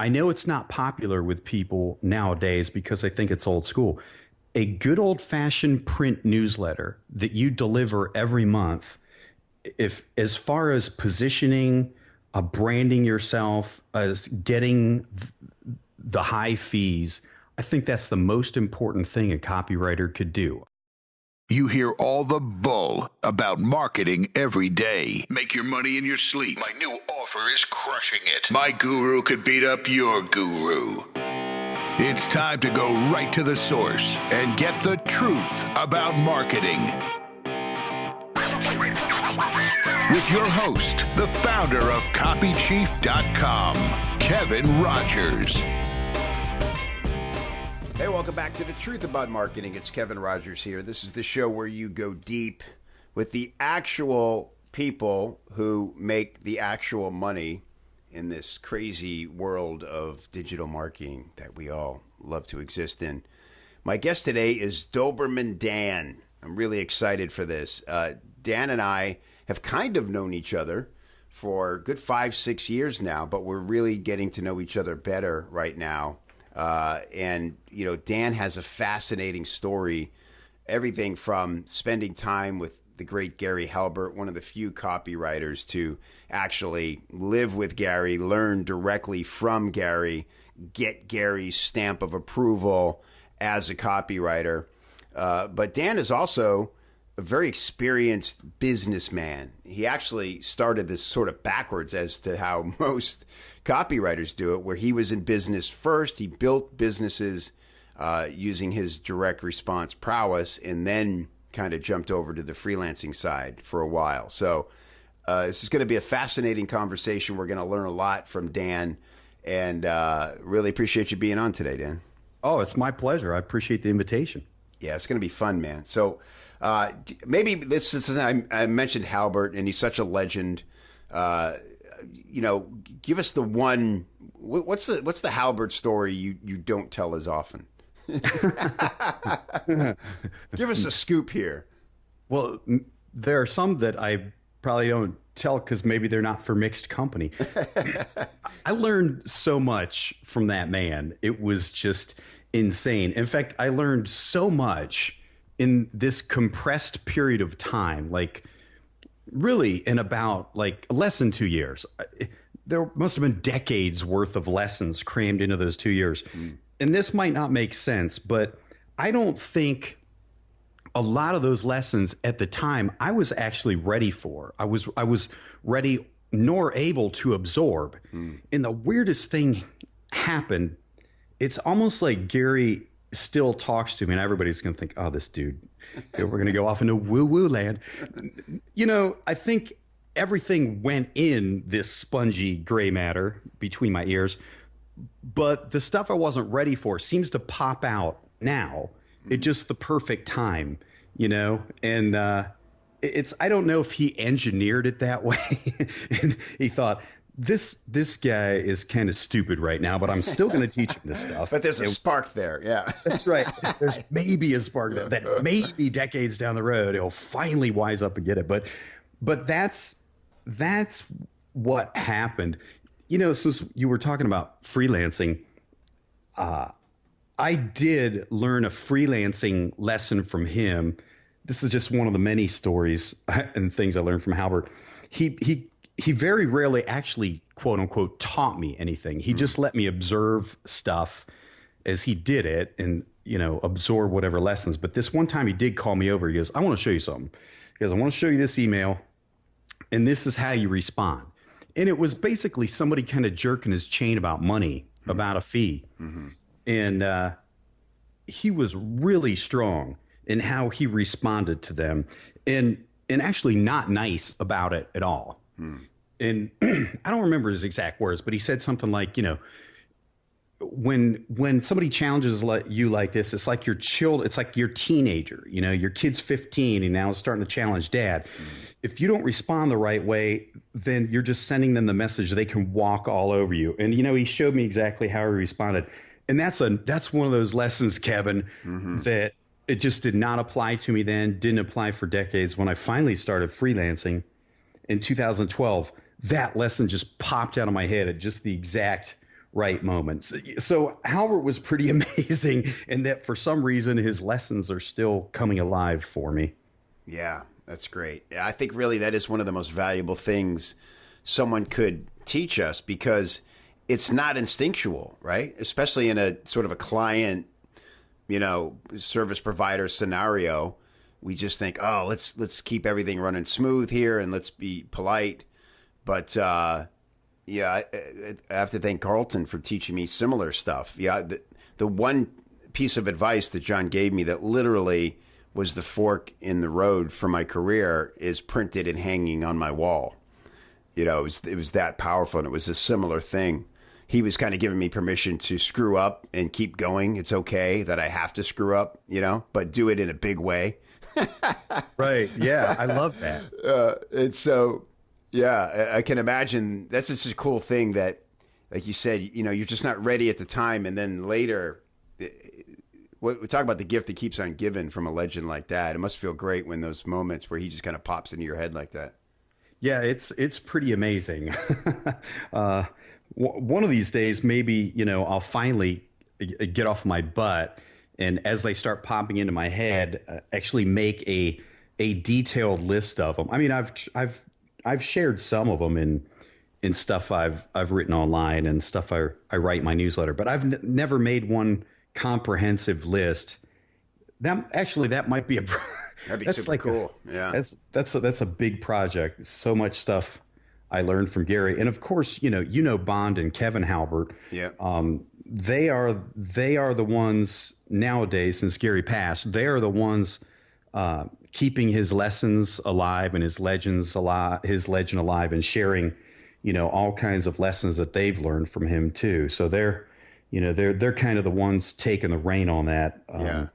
I know it's not popular with people nowadays because I think it's old school. A good old fashioned print newsletter that you deliver every month, if as far as positioning, branding yourself, as getting the high fees, I think that's the most important thing a copywriter could do. You hear all the bull about marketing every day. Make your money in your sleep. My new offer is crushing it. My guru could beat up your guru. It's time to go right to the source and get the truth about marketing. With your host, the founder of copychief.com, Kevin Rogers. Hey, welcome back to The Truth About Marketing. It's Kevin Rogers here. This is the show where you go deep with the actual people who make the actual money in this crazy world of digital marketing that we all love to exist in. My guest today is Doberman Dan. I'm really excited for this. Dan and I have kind of known each other for a good 5-6 years now, but we're really getting to know each other better right now. And, you know, Dan has a fascinating story, everything from spending time with the great Gary Halbert, one of the few copywriters to actually live with Gary, learn directly from Gary, get Gary's stamp of approval as a copywriter. But Dan is also a very experienced businessman. He actually started this sort of backwards as to how most copywriters do it, where he was in business first. He built businesses using his direct response prowess, and then kind of jumped over to the freelancing side for a while. So this is going to be a fascinating conversation. We're going to learn a lot from Dan, and really appreciate you being on today, Dan. Oh, it's my pleasure. I appreciate the invitation. Yeah, it's going to be fun, man. So maybe this is, I mentioned Halbert, and he's such a legend. You know, give us the one. What's the Halbert story you don't tell as often? Give us a scoop here. Well, there are some that I probably don't tell because maybe they're not for mixed company. I learned so much from that man. It was just insane. In fact, I learned so much in this compressed period of time, like really in about like less than 2 years. There must have been decades worth of lessons crammed into those 2 years. And this might not make sense, but I don't think a lot of those lessons at the time I was actually ready for. I was ready nor able to absorb. And the weirdest thing happened. It's almost like Gary still talks to me, and everybody's going to think, oh, this dude, we're going to go off into woo-woo land. You know, I think everything went in this spongy gray matter between my ears, but the stuff I wasn't ready for seems to pop out now at just the perfect time, you know? And I don't know if he engineered it that way. And he thought, this guy is kind of stupid right now, but I'm still going to teach him this stuff. But there's a spark there, yeah. That's right. There's maybe a spark that maybe decades down the road he'll finally wise up and get it. But that's what happened. You know, since you were talking about freelancing, I did learn a freelancing lesson from him. This is just one of the many stories and things I learned from Halbert. He very rarely actually, quote unquote, taught me anything. He just let me observe stuff as he did it and, you know, absorb whatever lessons. But this one time he did call me over. He goes, I want to show you something. He goes, I want to show you this email, and this is how you respond. And it was basically somebody kind of jerking his chain about money, about a fee. And he was really strong in how he responded to them, and actually not nice about it at all. And I don't remember his exact words, but he said something like, you know, when somebody challenges you like this, it's like it's like your teenager, you know, your kid's 15 and now is starting to challenge dad. If you don't respond the right way, then you're just sending them the message they can walk all over you. And, you know, he showed me exactly how he responded. And that's one of those lessons, Kevin, that it just did not apply to me then, didn't apply for decades. When I finally started freelancing in 2012, that lesson just popped out of my head at just the exact right moments. So Halbert was pretty amazing in that for some reason his lessons are still coming alive for me. Yeah, that's great. I think really that is one of the most valuable things someone could teach us, because it's not instinctual, right? Especially in a sort of a client, service provider scenario. We just think, oh, let's keep everything running smooth here and let's be polite. But I have to thank Carlton for teaching me similar stuff. Yeah, the one piece of advice that John gave me that literally was the fork in the road for my career is printed and hanging on my wall. It was that powerful, and it was a similar thing. He was kind of giving me permission to screw up and keep going. It's okay that I have to screw up, but do it in a big way. Right. Yeah. I love that. And so, yeah, I can imagine that's just a cool thing that, like you said, you're just not ready at the time. And then later, we talk about the gift that keeps on giving from a legend like that. It must feel great when those moments where he just kind of pops into your head like that. Yeah, it's pretty amazing. One of these days, maybe, I'll finally get off my butt, and as they start popping into my head, actually make a detailed list of them. I mean, I've shared some of them in stuff I've written online and stuff I write in my newsletter, but I've never made one comprehensive list. That might be that'd be super cool. Yeah, that's a big project. So much stuff I learned from Gary, and of course, Bond and Kevin Halbert. Yeah. They are the ones nowadays, since Gary passed, they are the ones keeping his lessons alive and his legend alive, and sharing, all kinds of lessons that they've learned from him too. So they're kind of the ones taking the reign on that. Yeah.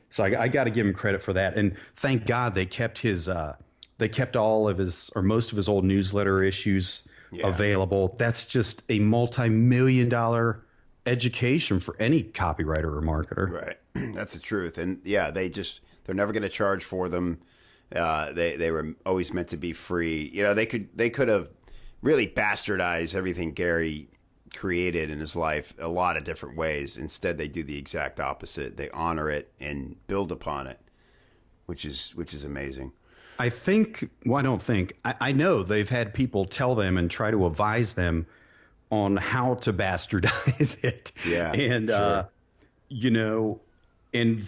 So I got to give him credit for that, and thank God they kept all of his, or most of his, old newsletter issues available. That's just a multi-million-dollar education for any copywriter or marketer. Right. That's the truth. And yeah, they're never going to charge for them. They were always meant to be free. They could have really bastardized everything Gary created in his life a lot of different ways. Instead, they do the exact opposite. They honor it and build upon it, which is amazing. I know they've had people tell them and try to advise them on how to bastardize it. Yeah. And, sure. And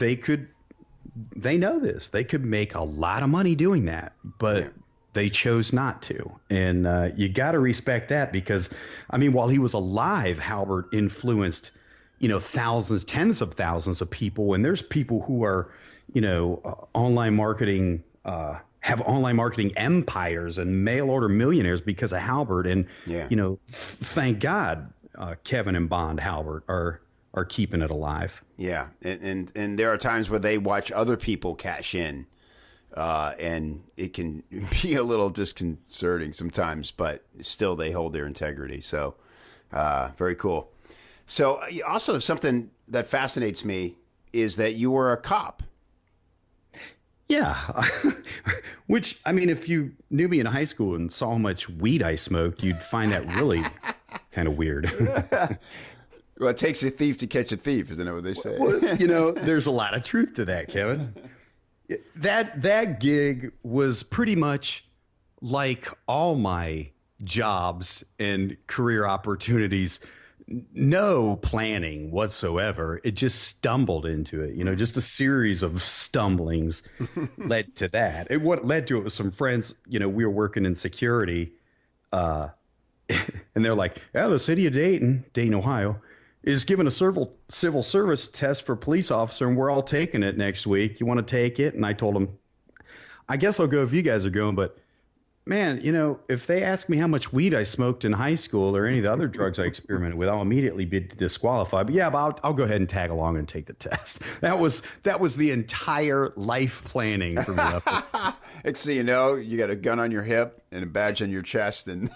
they know this. They could make a lot of money doing that, but they chose not to. And you got to respect that, because, I mean, while he was alive, Halbert influenced, thousands, tens of thousands of people. And there's people who are, online marketing, have online marketing empires and mail order millionaires because of Halbert. And, thank God Kevin and Bond Halbert are keeping it alive. Yeah. And there are times where they watch other people cash in, and it can be a little disconcerting sometimes, but still they hold their integrity. So very cool. So also something that fascinates me is that you were a cop. Yeah. Which, I mean, if you knew me in high school and saw how much weed I smoked, you'd find that really kind of weird. Well, it takes a thief to catch a thief, isn't that what they say? Well, there's a lot of truth to that, Kevin. That gig was pretty much like all my jobs and career opportunities. No planning whatsoever. It just stumbled into it. Just a series of stumblings led to that. What led to it was some friends, we were working in security, and they're like, the city of Dayton, Ohio, is giving a civil service test for police officer, and we're all taking it next week. You want to take it? And I told them, I guess I'll go if you guys are going, but man, if they ask me how much weed I smoked in high school or any of the other drugs I experimented with, I'll immediately be disqualified. But I'll go ahead and tag along and take the test. That was the entire life planning for me. Next thing you know, you got a gun on your hip and a badge on your chest, and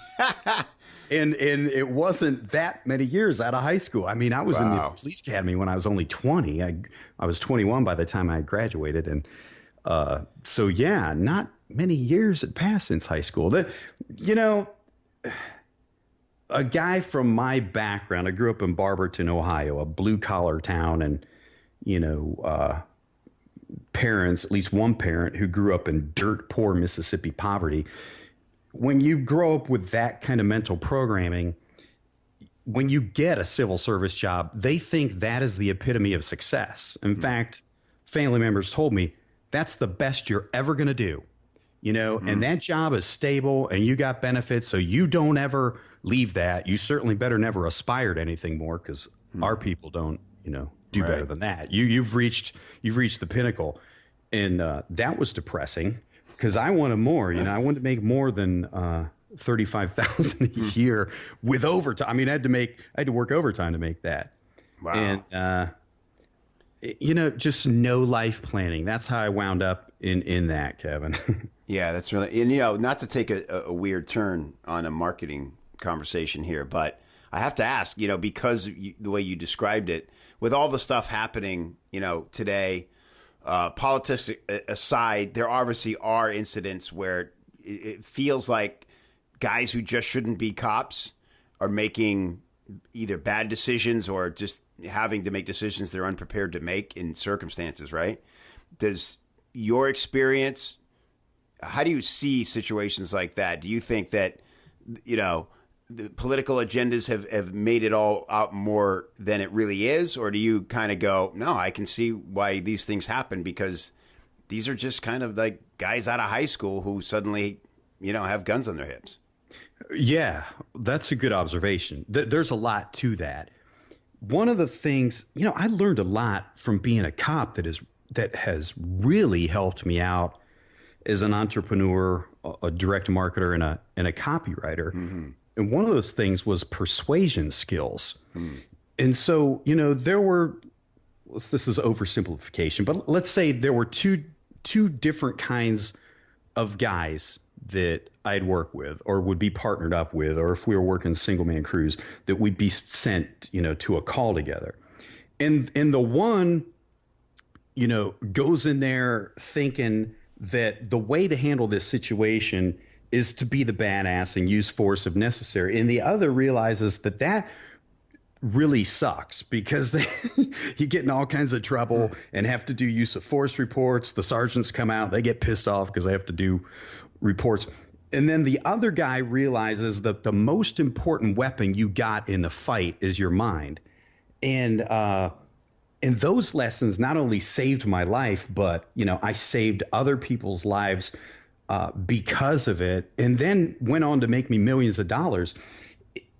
and it wasn't that many years out of high school. I mean, I was in the police academy when I was only 20. I was 21 by the time I graduated, and so yeah, not many years had passed since high school. a guy from my background, I grew up in Barberton, Ohio, a blue collar town, and, parents, at least one parent who grew up in dirt poor Mississippi poverty. When you grow up with that kind of mental programming, when you get a civil service job, they think that is the epitome of success. In fact, family members told me that's the best you're ever going to do, and that job is stable and you got benefits. So you don't ever leave that. You certainly better never aspire to anything more, because our people don't, do better than that. You've reached the pinnacle. And that was depressing, because I wanted more. I wanted to make more than $35,000 a year with overtime. I mean, I had to work overtime to make that. Wow. And just no life planning. That's how I wound up in that, Kevin. Yeah, that's really, and not to take a weird turn on a marketing conversation here, but I have to ask, because the way you described it, with all the stuff happening, today, politics aside, there obviously are incidents where it feels like guys who just shouldn't be cops are making either bad decisions or just having to make decisions they're unprepared to make in circumstances, right? Does your experience, how do you see situations like that? Do you think that, the political agendas have made it all out more than it really is? Or do you kind of go, no, I can see why these things happen, because these are just kind of like guys out of high school who suddenly, have guns on their hips? Yeah, that's a good observation. There's a lot to that. One of the things, I learned a lot from being a cop that has really helped me out as an entrepreneur, a direct marketer, and a copywriter. Mm-hmm. And one of those things was persuasion skills. And so, there were, this is oversimplification, but let's say there were two different kinds of guys that I'd work with or would be partnered up with, or if we were working single man crews, that we'd be sent, to a call together. And the one, goes in there thinking that the way to handle this situation is to be the badass and use force if necessary. And the other realizes that really sucks, because you get in all kinds of trouble and have to do use of force reports. The sergeants come out, they get pissed off because they have to do reports. And then the other guy realizes that the most important weapon you got in the fight is your mind. And those lessons not only saved my life, but, I saved other people's lives because of it, and then went on to make me millions of dollars.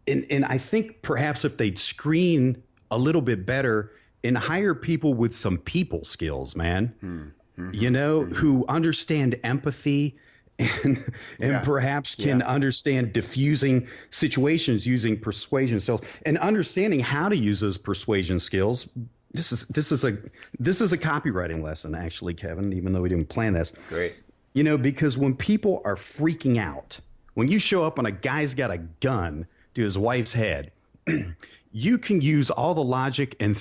And I think perhaps if they'd screen a little bit better and hire people with some people skills, man, who understand empathy and perhaps can understand diffusing situations using persuasion skills, and understanding how to use those persuasion skills. This is a copywriting lesson, actually, Kevin, even though we didn't plan this. Great. Because when people are freaking out, when you show up and a guy's got a gun to his wife's head, you can use all the logic and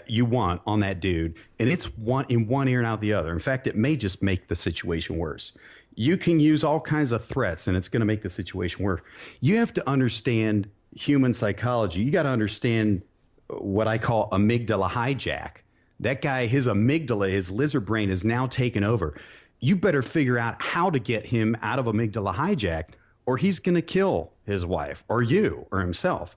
you want on that dude, and it's in one ear and out the other. In fact, it may just make the situation worse. You can use all kinds of threats, and it's going to make the situation worse. You have to understand human psychology. You got to understand what I call amygdala hijack. That guy, his amygdala, his lizard brain is now taken over. You better figure out how to get him out of amygdala hijack, or he's going to kill his wife or you or himself.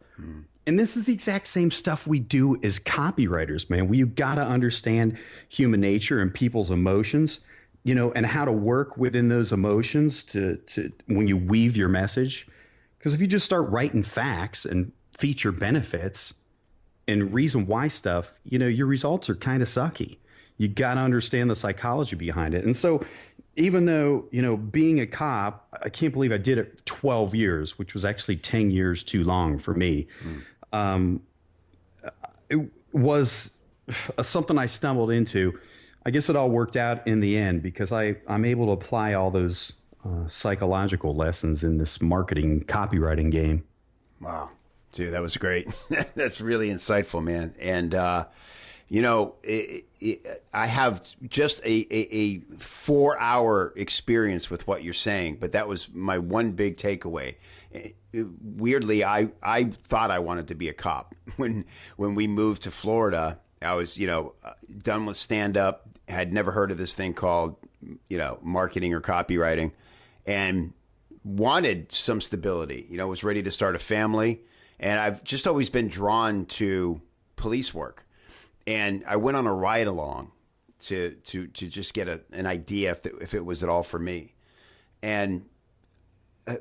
And this is the exact same stuff we do as copywriters, man. You got to understand human nature and people's emotions, and how to work within those emotions to when you weave your message. Because if you just start writing facts and feature benefits and reason why stuff, your results are kind of sucky. You got to understand the psychology behind it. And so even though, being a cop, I can't believe I did it 12 years, which was actually 10 years too long for me. It was something I stumbled into. I guess it all worked out in the end, because I'm able to apply all those psychological lessons in this marketing copywriting game. Wow. Dude, that was great. That's really insightful, man. And, I have just a 4-hour experience with what you're saying, but that was my one big takeaway. Weirdly, I thought I wanted to be a cop when we moved to Florida. I was, done with stand-up, had never heard of this thing called, marketing or copywriting, and wanted some stability. Was ready to start a family, and I've just always been drawn to police work. And I went on a ride along to just get an idea if it was at all for me. And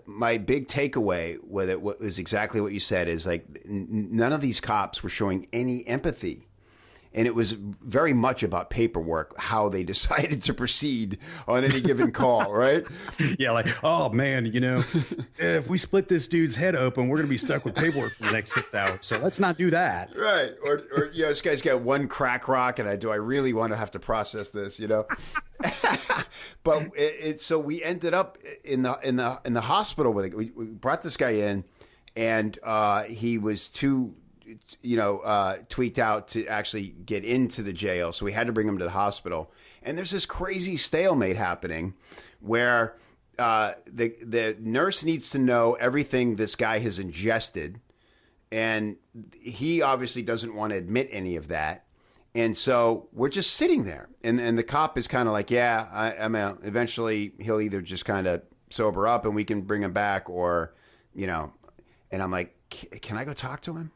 my big takeaway with it was exactly what you said, is like none of these cops were showing any empathy. And it was very much about paperwork, how they decided to proceed on any given call, right? Yeah, like, oh, man, if we split this dude's head open, we're going to be stuck with paperwork for the next 6 hours. So let's not do that. Right. Or this guy's got one crack rock, and do I really want to have to process this, But so we ended up in the hospital with it. We brought this guy in, and he was too tweaked out to actually get into the jail. So we had to bring him to the hospital. And there's this crazy stalemate happening where the nurse needs to know everything this guy has ingested. And he obviously doesn't want to admit any of that. And so we're just sitting there. And the cop is kind of like, I mean, eventually he'll either just kind of sober up and we can bring him back, or, and I'm like, can I go talk to him?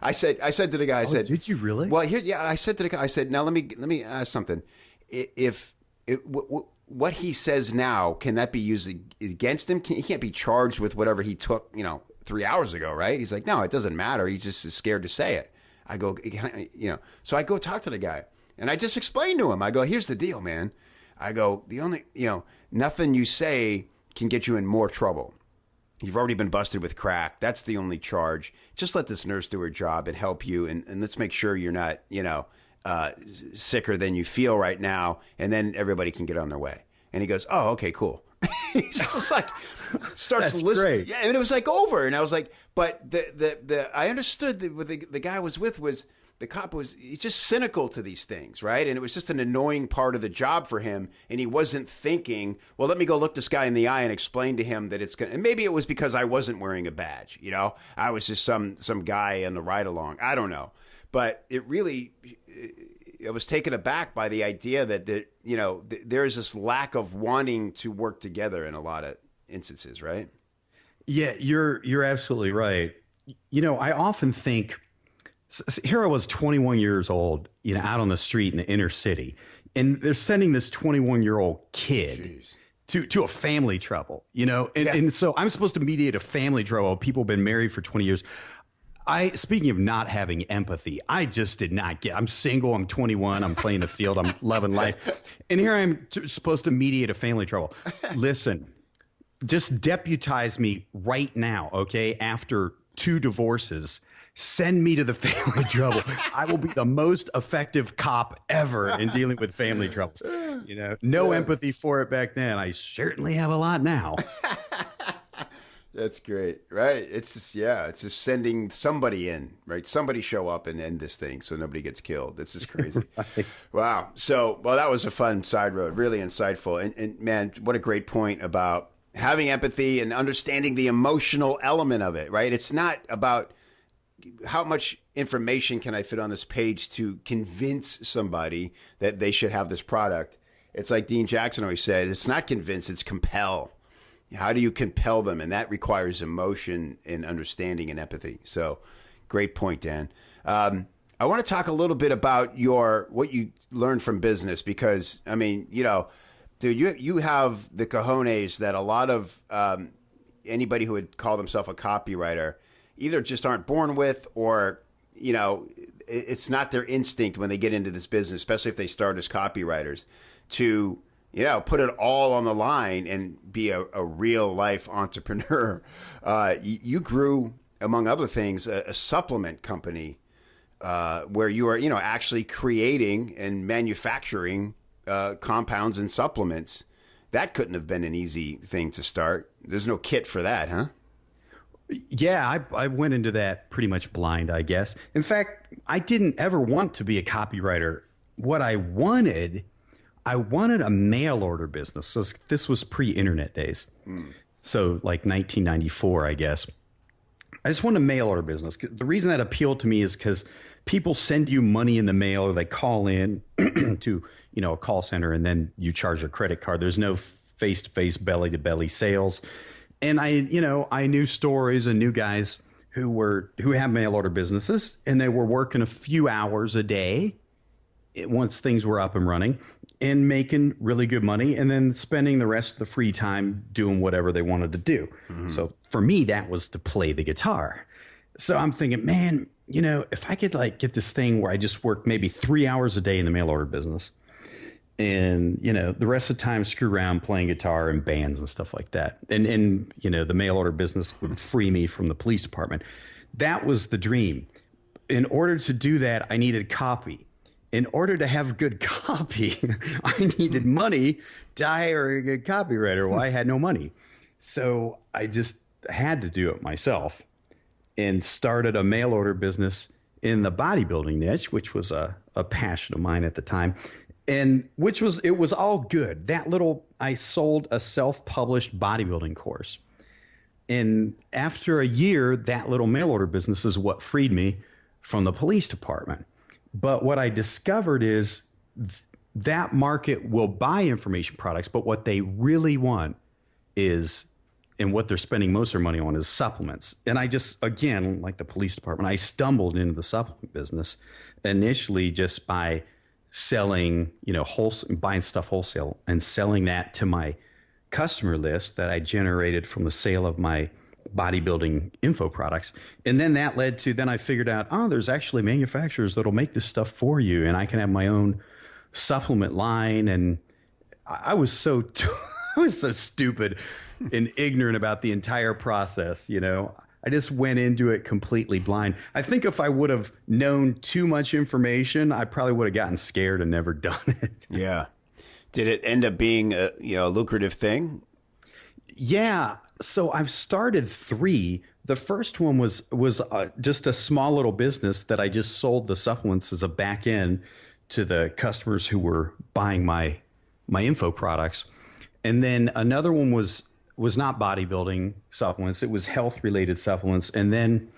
I said to the guy, I said, did you really? Well, I said to the guy, I said, now let me ask something. What he says now, can that be used against him? He can't be charged with whatever he took, 3 hours ago, right? He's like, no, it doesn't matter. He just is scared to say it. I go, so I go talk to the guy, and I just explained to him. I go, here's the deal, man. I go, the only, nothing you say can get you in more trouble. You've already been busted with crack. That's the only charge. Just let this nurse do her job and help you. And let's make sure you're not, sicker than you feel right now. And then everybody can get on their way. And he goes, oh, okay, cool. He's just like, starts listening. Yeah, and it was like over. And I was like, but I understood that what the guy I was with was, the cop he's just cynical to these things, right? And it was just an annoying part of the job for him. And he wasn't thinking, well, let me go look this guy in the eye and explain to him that it's going to, and maybe it was because I wasn't wearing a badge, I was just some guy in the ride along. I don't know. But it really, I was taken aback by the idea that, there's this lack of wanting to work together in a lot of instances, right? Yeah, you're absolutely right. I often think, here I was 21 years old, out on the street in the inner city, and they're sending this 21-year-old kid to a family trouble, and so I'm supposed to mediate a family trouble. People have been married for 20 years. Speaking of not having empathy, I just did not get, I'm single, I'm 21, I'm playing the field, I'm loving life. And here I am supposed to mediate a family trouble. Listen, just deputize me right now, okay? After 2 divorces, send me to the family trouble. I will be the most effective cop ever in dealing with family troubles. No empathy for it back then. I certainly have a lot now. That's great, right? It's just sending somebody in, right? Somebody show up and end this thing so nobody gets killed. This is crazy. Right. Wow. So, that was a fun side road, really insightful. And man, what a great point about having empathy and understanding the emotional element of it, right? It's not about how much information can I fit on this page to convince somebody that they should have this product. It's like Dean Jackson always said, it's not convince, it's compel. How do you compel them? And that requires emotion and understanding and empathy. So great point, Dan. I want to talk a little bit about what you learned from business, because, I mean, dude, you have the cojones that a lot of anybody who would call themselves a copywriter either just aren't born with, or, it's not their instinct when they get into this business, especially if they start as copywriters, to put it all on the line and be a real life entrepreneur. You grew, among other things, a supplement company where you are, actually creating and manufacturing compounds and supplements. That couldn't have been an easy thing to start. There's no kit for that, huh? Yeah, I went into that pretty much blind, I guess. In fact, I didn't ever want to be a copywriter. What I wanted a mail order business. So this was pre-internet days. So like 1994, I guess. I just wanted a mail order business. The reason that appealed to me is because people send you money in the mail, or they call in to, a call center, and then you charge a credit card. There's no face-to-face, belly-to-belly sales. And I knew stories and knew guys who have mail order businesses, and they were working a few hours a day once things were up and running, and making really good money, and then spending the rest of the free time doing whatever they wanted to do. So for me, that was to play the guitar. So I'm thinking, man, if I could like get this thing where I just work maybe 3 hours a day in the mail order business, and the rest of the time screw around playing guitar in bands and stuff like that, and the mail order business would free me from the police department. That was the dream. In order to do that, I needed copy. In order to have good copy, I needed money to hire a good copywriter. Well, I had no money. So I just had to do it myself, and started a mail order business in the bodybuilding niche, which was a passion of mine at the time. And it was all good. I sold a self-published bodybuilding course. And after a year, that little mail order business is what freed me from the police department. But what I discovered is that market will buy information products, but what they really want is, and what they're spending most of their money on, is supplements. And I just, again, like the police department, I stumbled into the supplement business initially just by selling, buying stuff wholesale and selling that to my customer list that I generated from the sale of my bodybuilding info products. And then that led to, then I figured out, there's actually manufacturers that'll make this stuff for you, and I can have my own supplement line. And I was so I was so stupid and ignorant about the entire process. I just went into it completely blind. I think if I would have known too much information, I probably would have gotten scared and never done it. Yeah. Did it end up being a lucrative thing? Yeah. So I've started 3. The first one was just a small little business that I just sold the supplements as a back end to the customers who were buying my info products. And then another one was not bodybuilding supplements. It was health related supplements. And then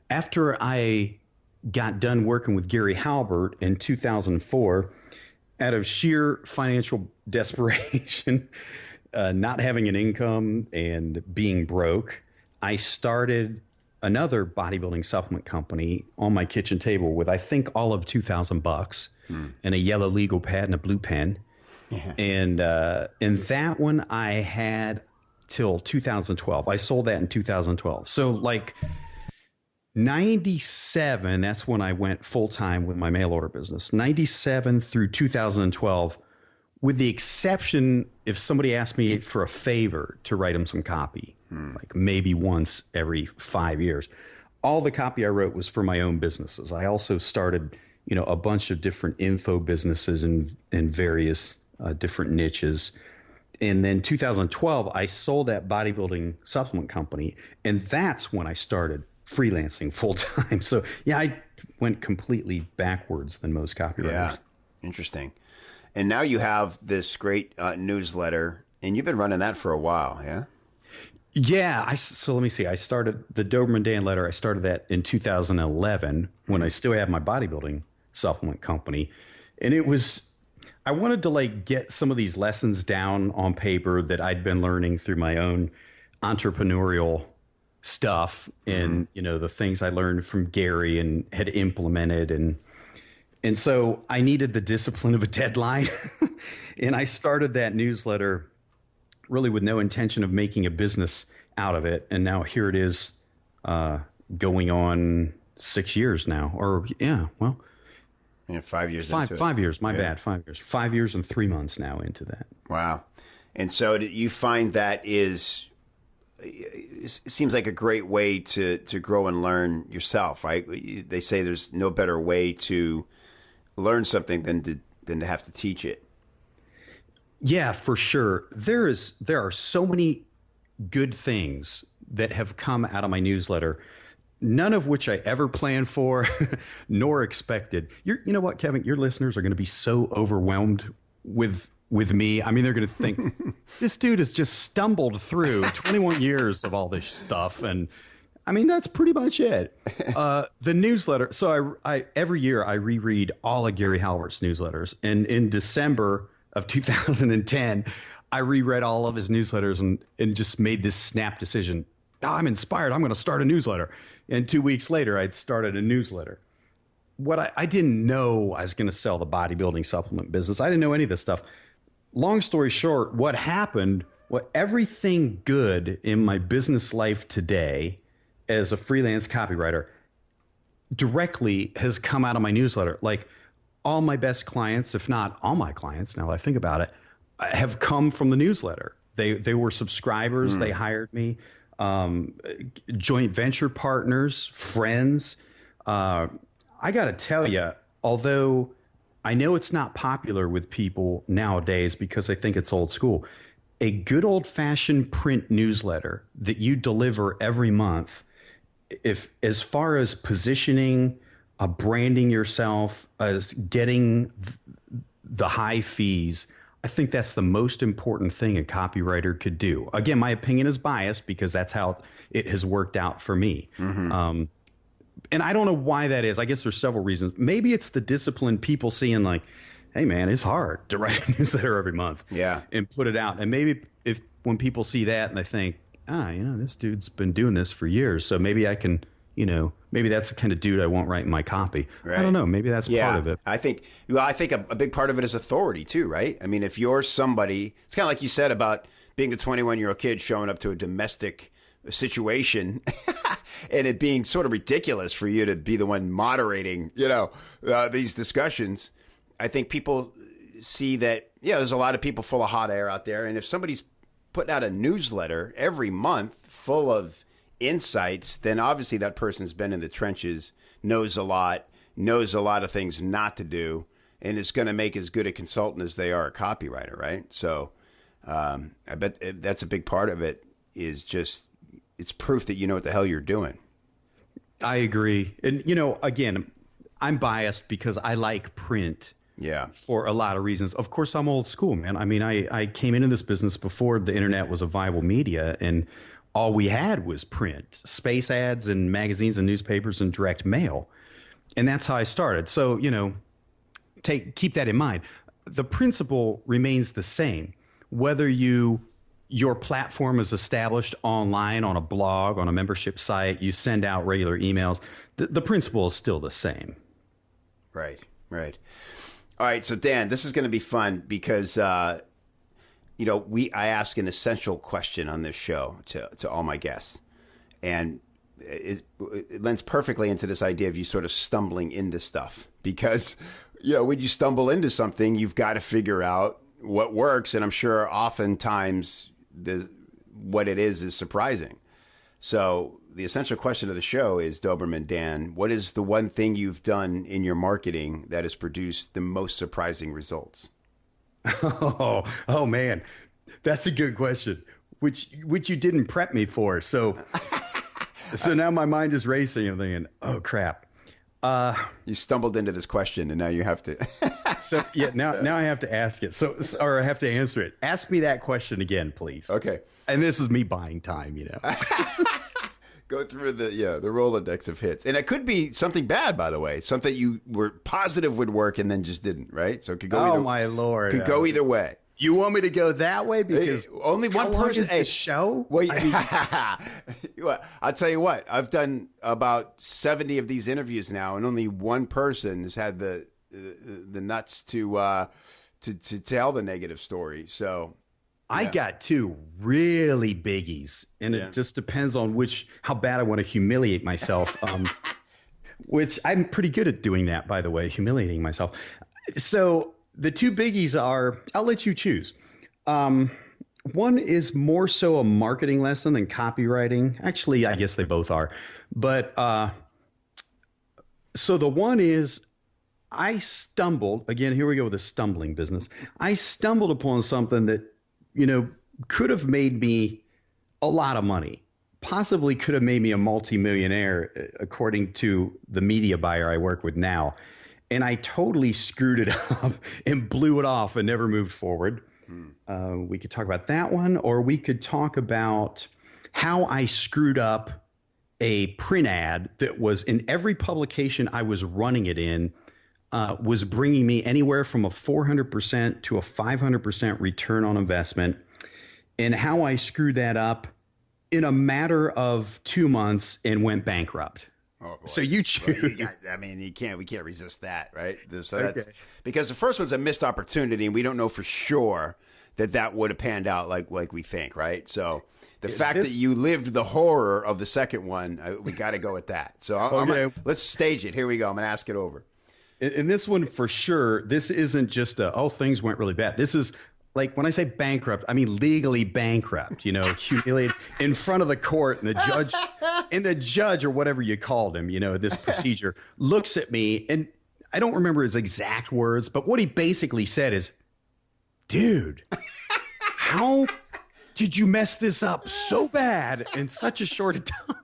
after I got done working with Gary Halbert in 2004, out of sheer financial desperation, not having an income and being broke, I started another bodybuilding supplement company on my kitchen table with, I think, all of $2,000 and a yellow legal pad and a blue pen. Yeah. And that one I had till 2012. I sold that in 2012. So like 97, that's when I went full time with my mail order business. 97 through 2012, with the exception if somebody asked me for a favor to write them some copy, like maybe once every 5 years. All the copy I wrote was for my own businesses. I also started, a bunch of different info businesses in various different niches. And then 2012, I sold that bodybuilding supplement company, and that's when I started freelancing full time. So yeah, I went completely backwards than most copywriters. Yeah, interesting. And now you have this great newsletter, and you've been running that for a while, yeah? Yeah. So let me see. I started the Doberman Dan letter. I started that in 2011 when I still had my bodybuilding supplement company. And I wanted to get some of these lessons down on paper that I'd been learning through my own entrepreneurial stuff and, the things I learned from Gary and had implemented. And so I needed the discipline of a deadline. And I started that newsletter really with no intention of making a business out of it. And now here it is, going on 6 years now, or 5 years. 5 years. My bad. 5 years. 5 years and 3 months now into that. Wow. And so you find that it seems like a great way to grow and learn yourself, right? They say there's no better way to learn something than to have to teach it. Yeah, for sure. There are so many good things that have come out of my newsletter, none of which I ever planned for nor expected. You know what, Kevin? Your listeners are going to be so overwhelmed with me. I mean, they're going to think this dude has just stumbled through 21 years of all this stuff. And I mean, that's pretty much it. The newsletter. So I every year I reread all of Gary Halbert's newsletters. And in December of 2010, I reread all of his newsletters and just made this snap decision. Oh, I'm inspired. I'm going to start a newsletter. And 2 weeks later, I'd started a newsletter. What I didn't know I was going to sell the bodybuilding supplement business. I didn't know any of this stuff. Long story short, what happened, everything good in my business life today as a freelance copywriter directly has come out of my newsletter. Like all my best clients, if not all my clients, now that I think about it, have come from the newsletter. They were subscribers. They hired me. Joint venture partners, friends. I got to tell you, although I know it's not popular with people nowadays because I think it's old school, a good old fashioned print newsletter that you deliver every month, if as far as positioning, branding yourself, as getting the high fees, I think that's the most important thing a copywriter could do. Again, my opinion is biased because that's how it has worked out for me. And I don't know why that is. I guess there's several reasons. Maybe it's the discipline, people seeing like, hey man, it's hard to write a newsletter every month and put it out. And maybe if when people see that and they think, this dude's been doing this for years, so maybe I can, maybe that's the kind of dude I won't write in my copy. Right. I don't know. Maybe that's part of it. I think a big part of it is authority too, right? I mean, if you're somebody, it's kind of like you said about being the 21-year-old kid showing up to a domestic situation and it being sort of ridiculous for you to be the one moderating, these discussions. I think people see that, there's a lot of people full of hot air out there. And if somebody's putting out a newsletter every month full of insights, then obviously that person's been in the trenches, knows a lot of things not to do, and is going to make as good a consultant as they are a copywriter, right? So I bet that's a big part of it, is just it's proof that you know what the hell you're doing. I agree. And, again, I'm biased because I like print. Yeah. For a lot of reasons. Of course, I'm old school, man. I mean, I came into this business before the internet was a viable media, and all we had was print, space ads and magazines and newspapers and direct mail. And that's how I started. So, keep that in mind. The principle remains the same. Whether your platform is established online, on a blog, on a membership site, you send out regular emails, the principle is still the same. Right. All right, so Dan, this is going to be fun because, I ask an essential question on this show to all my guests, and it lends perfectly into this idea of you sort of stumbling into stuff because, when you stumble into something, you've got to figure out what works, and I'm sure oftentimes what it is surprising. So the essential question of the show is, Doberman Dan, what is the one thing you've done in your marketing that has produced the most surprising results? Oh man, that's a good question, which you didn't prep me for. So now my mind is racing and thinking, oh crap. You stumbled into this question and now you have to. Now I have to ask it. Or I have to answer it. Ask me that question again, please. Okay. And this is me buying time, Go through the Rolodex of hits. And it could be something bad, by the way. Something you were positive would work and then just didn't, right? So it could go either way. Oh, my Lord. Could go either way. You want me to go that way? Because only one person is the show? Well, I'll tell you what. I've done about 70 of these interviews now, and only one person has had the nuts to tell the negative story. So I got two really biggies, and it just depends on how bad I want to humiliate myself. Which I'm pretty good at doing that, by the way, humiliating myself. So the two biggies are, I'll let you choose. One is more so a marketing lesson than copywriting. Actually, I guess they both are. But so the one is, I stumbled, again, here we go with the stumbling business. I stumbled upon something that, could have made me a lot of money. Possibly could have made me a multimillionaire, according to the media buyer I work with now. And I totally screwed it up and blew it off and never moved forward. We could talk about that one, or we could talk about how I screwed up a print ad that was in every publication I was running it in, was bringing me anywhere from a 400% to a 500% return on investment, and how I screwed that up in a matter of 2 months and went bankrupt. Oh, boy. So you choose. Well, we can't resist that, right? So that's because the first one's a missed opportunity, and we don't know for sure that would have panned out like we think, right? So the fact that you lived the horror of the second one, we got to go with that. So let's stage it. Here we go. I'm going to ask it over. In this one, for sure, this isn't just things went really bad. This is like, when I say bankrupt, I mean legally bankrupt, humiliated in front of the court, and the judge or whatever you called him, this procedure looks at me, and I don't remember his exact words, but what he basically said is, dude, how did you mess this up so bad in such a short time?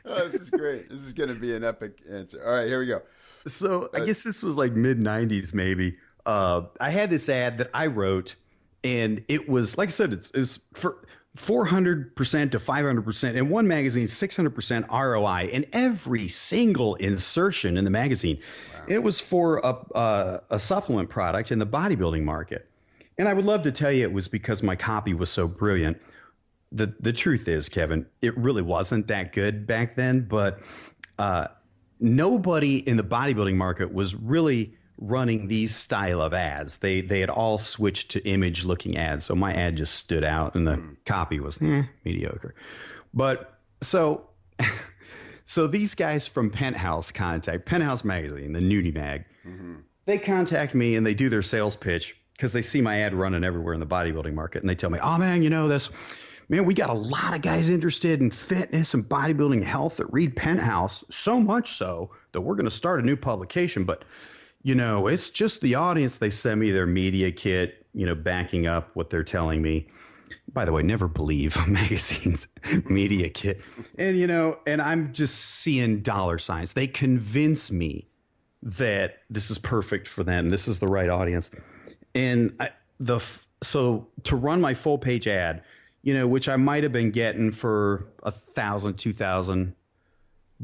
Oh, this is great. This is going to be an epic answer. All right, here we go. So I guess this was like mid-90s maybe. I had this ad that I wrote, and it was, like I said, it was for 400% to 500%. In one magazine, 600% ROI in every single insertion in the magazine. Wow. It was for a supplement product in the bodybuilding market. And I would love to tell you it was because my copy was so brilliant. The truth is, Kevin, it really wasn't that good back then, but nobody in the bodybuilding market was really running these style of ads. They had all switched to image looking ads. So my ad just stood out, and the copy was mediocre. But so these guys from Penthouse Magazine, the nudie mag, they contact me and they do their sales pitch because they see my ad running everywhere in the bodybuilding market. And they tell me, oh man, we got a lot of guys interested in fitness and bodybuilding health that read Penthouse, so much so that we're going to start a new publication. But it's just the audience. They send me their media kit, backing up what they're telling me. By the way, never believe a magazine's media kit. And, and I'm just seeing dollar signs. They convince me that this is perfect for them. This is the right audience. And so to run my full page ad, which I might have been getting for $1,000, $2,000,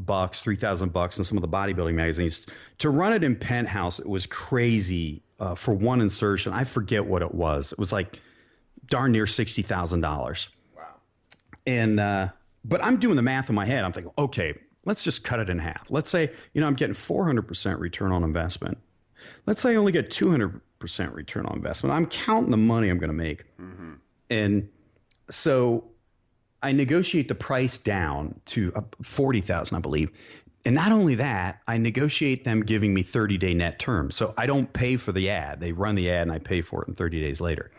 $3,000 in some of the bodybuilding magazines, to run it in Penthouse, it was crazy. For one insertion, I forget what it was. It was like darn near $60,000. Wow. And but I'm doing the math in my head. I'm thinking, okay, let's just cut it in half. Let's say I'm getting 400% return on investment. Let's say I only get 200% return on investment. I'm counting the money I'm going to make, and so I negotiate the price down to $40,000, I believe. And not only that, I negotiate them giving me 30-day net terms. So I don't pay for the ad. They run the ad and I pay for it in 30 days later.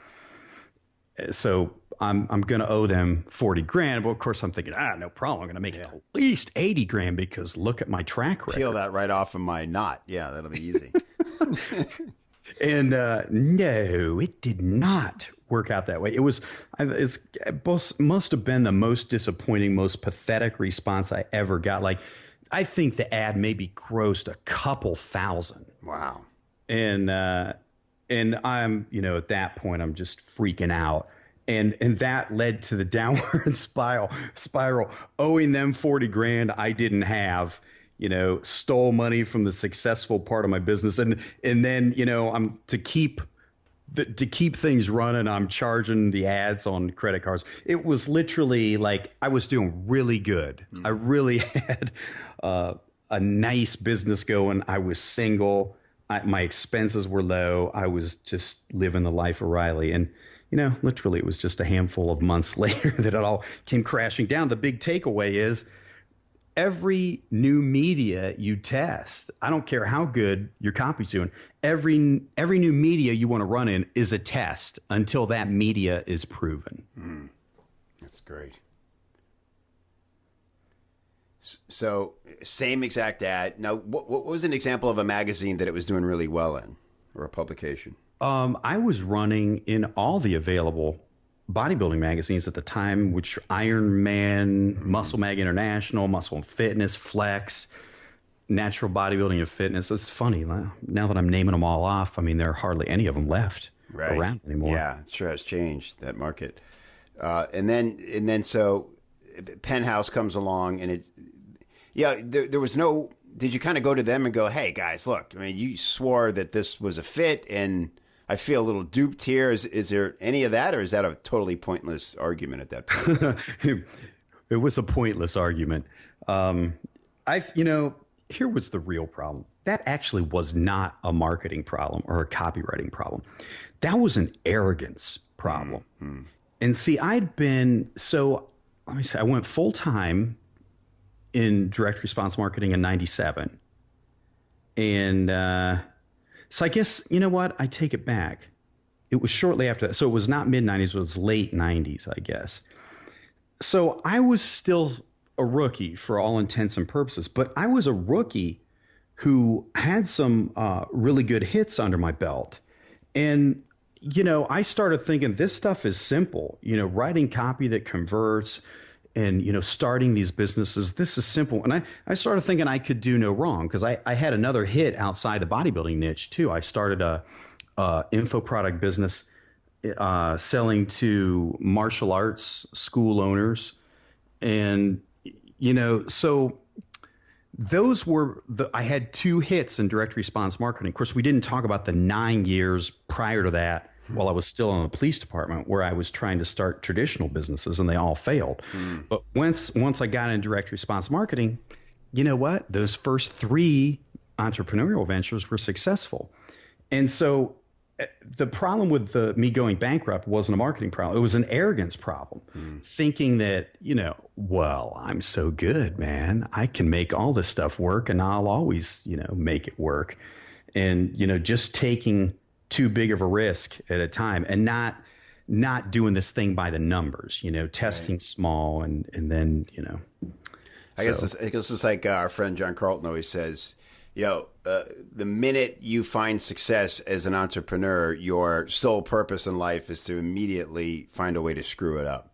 So I'm going to owe them 40 grand. But of course I'm thinking, no problem. I'm going to make it at least 80 grand because look at my track record. Peel that right off of my knot. Yeah, that'll be easy. And no, it did not work out that way. It must have been the most disappointing, most pathetic response I ever got. Like, I think the ad maybe grossed a couple thousand. Wow. And I'm, at that point, I'm just freaking out. And that led to the downward spiral, owing them 40 grand I didn't have, stole money from the successful part of my business. And then, I'm to keep things running, I'm charging the ads on credit cards. It was literally like I was doing really good. I really had a nice business going. I was single. My expenses were low. I was just living the life of Riley. And, literally it was just a handful of months later that it all came crashing down. The big takeaway is every new media you test, I don't care how good your copy's doing, every new media you want to run in is a test until that media is proven. That's great. So same exact ad. Now, what was an example of a magazine that it was doing really well in, or a publication? I was running in all the available bodybuilding magazines at the time, which were Iron Man, Muscle Mag International, Muscle and Fitness, Flex, Natural Bodybuilding and Fitness. It's funny now that I'm naming them all off. I mean, there are hardly any of them left around anymore. Yeah, it sure has changed, that market. And then so Penthouse comes along, and there was no. Did you kind of go to them and go, "Hey guys, look, I mean, you swore that this was a fit, and I feel a little duped here. Is there any of that, or is that a totally pointless argument at that point?" It was a pointless argument. Here was the real problem. That actually was not a marketing problem or a copywriting problem. That was an arrogance problem. Mm-hmm. And see, I went full time in direct response marketing in 97. And so I guess, you know what? I take it back. It was shortly after that. So it was not mid 90s, it was late 90s, I guess. So I was still a rookie for all intents and purposes, but I was a rookie who had some really good hits under my belt. And, I started thinking this stuff is simple, writing copy that converts and, starting these businesses. This is simple. And I started thinking I could do no wrong because I had another hit outside the bodybuilding niche too. I started a info product business selling to martial arts school owners. And, so those were I had 2 hits in direct response marketing. Of course, we didn't talk about the 9 years prior to that while I was still in the police department where I was trying to start traditional businesses and they all failed. But once I got into direct response marketing, you know what? Those first 3 entrepreneurial ventures were successful. And so the problem with me going bankrupt wasn't a marketing problem. It was an arrogance problem, thinking that, well, I'm so good, man. I can make all this stuff work and I'll always, make it work. And, just taking too big of a risk at a time and not doing this thing by the numbers, testing small and then, I guess it's like our friend John Carlton always says, the minute you find success as an entrepreneur, your sole purpose in life is to immediately find a way to screw it up.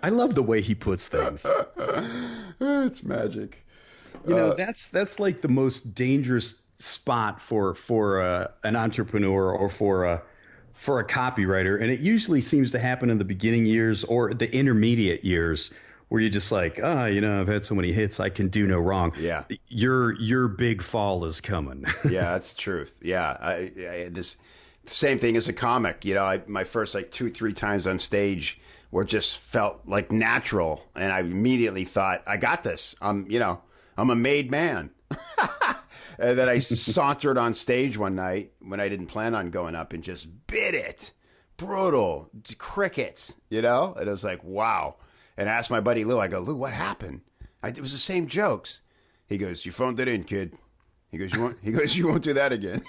I love the way he puts things. It's magic. That's like the most dangerous spot for an entrepreneur or for a copywriter. And it usually seems to happen in the beginning years or the intermediate years, where you're just like, I've had so many hits, I can do no wrong. Yeah. Your big fall is coming. Yeah, that's the truth. Yeah. This same thing as a comic. My first 2-3 times on stage were just felt like natural. And I immediately thought, I got this. I'm a made man. And then I sauntered on stage one night when I didn't plan on going up and just bit it. Brutal. Crickets, And I was like, wow. And I asked my buddy Lou, I go, Lou, what happened? It was the same jokes. He goes, you phoned it in, kid. He goes, you won't do that again.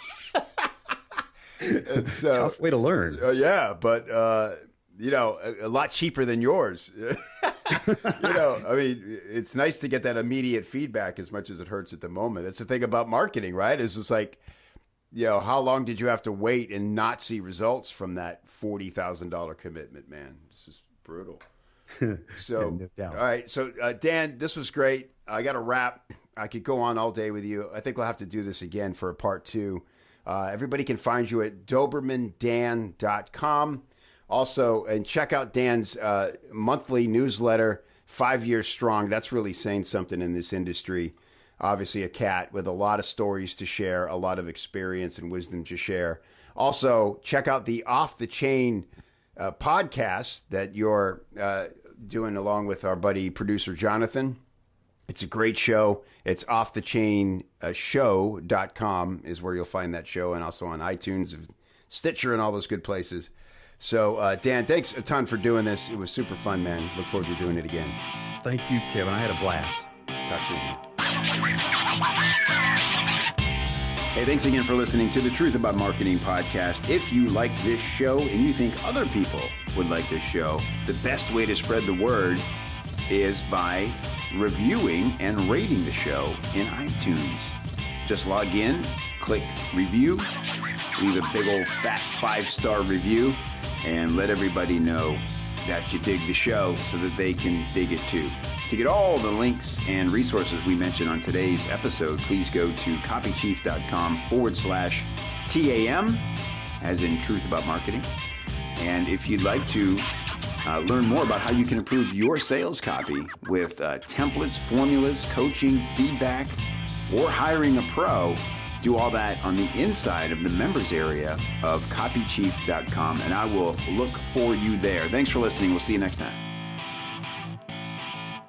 Tough way to learn. Yeah, but a lot cheaper than yours. It's nice to get that immediate feedback as much as it hurts at the moment. That's the thing about marketing, right? It's just like, how long did you have to wait and not see results from that $40,000 commitment, man? It's just brutal. So, no doubt. All right. So, Dan, this was great. I got to wrap. I could go on all day with you. I think we'll have to do this again for a part 2. Everybody can find you at DobermanDan.com. Also, and check out Dan's monthly newsletter, 5 Years Strong. That's really saying something in this industry. Obviously, a cat with a lot of stories to share, a lot of experience and wisdom to share. Also, check out the Off the Chain podcast that you're doing along with our buddy producer Jonathan. It's a great show. It's offthechainshow.com is where you'll find that show, and also on iTunes, Stitcher, and all those good places. So, Dan, thanks a ton for doing this. It was super fun, man. Look forward to doing it again. Thank you, Kevin. I had a blast. Talk to you. Hey, thanks again for listening to the Truth About Marketing podcast. If you like this show and you think other people would like this show, the best way to spread the word is by reviewing and rating the show in iTunes. Just log in, click review, leave a big old fat 5-star review, and let everybody know that you dig the show so that they can dig it too. To get all the links and resources we mentioned on today's episode, please go to copychief.com/TAM, as in Truth About Marketing. And if you'd like to learn more about how you can improve your sales copy with templates, formulas, coaching, feedback, or hiring a pro, do all that on the inside of the members area of copychief.com, and I will look for you there. Thanks for listening. We'll see you next time.